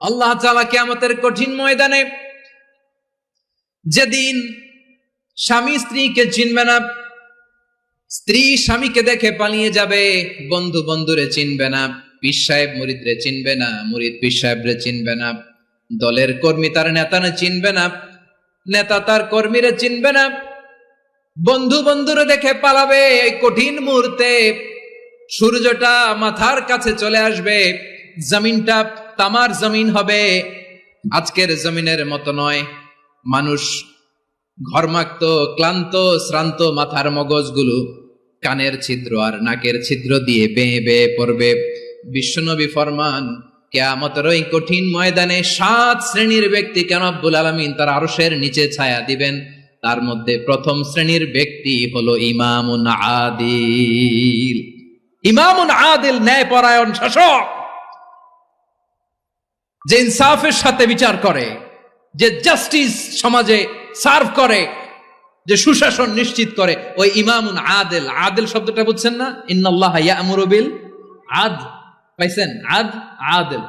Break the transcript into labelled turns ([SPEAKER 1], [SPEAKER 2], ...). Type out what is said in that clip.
[SPEAKER 1] আল্লাহ তাআলা কিয়ামতের কঠিন ময়দানে, যেদিন স্বামী স্ত্রীকে চিনবে না, স্ত্রী স্বামীকে দেখে পালিয়ে যাবে, বন্ধু বন্ধুরে চিনবে না, পীর সাহেব মুরিদরে চিনবে না, মুরিদ পীর সাহেবরে চিনবে না, দলের কর্মী তার নেতারে চিনবে না, নেতা তার কর্মীরে চিনবে না, বন্ধু বন্ধুরে দেখে পালাবে। এই কঠিন মুহূর্তে সূর্যটা মাথার কাছে চলে আসবে, জমিনটা তামার জমিন হবে, আজকের জমিনের মতো নয়। মানুষ ঘর্মাক্ত, ক্লান্ত, শ্রান্ত মাথার মগজগুলো কানের ছিদ্র আর নাকের ছিদ্র দিয়ে বেয়ে বেয়ে পড়বে। বিশ্বনবী ফরমান, কিয়ামতের ওই কঠিন ময়দানে 7 শ্রেণীর ব্যক্তিকে রব্বুল আলামিন তার আরশের নিচে ছায়া দিবেন। তার মধ্যে প্রথম শ্রেণীর ব্যক্তি হলো ইমামুন আদিল। ইমামুন আদিল, ন্যায়পরায়ণ শাসক, যে ইনসাফের সাথে বিচার করে, যে জাস্টিস সমাজে সার্ভ করে, যে সুশাসন নিশ্চিত করে, ওই ইমামুন আদিল। আদিল শব্দটা বুঝছেন না? ইন্নাল্লাহা ইয়া'মুরু বিল আদল, পাইছেন? আদিল।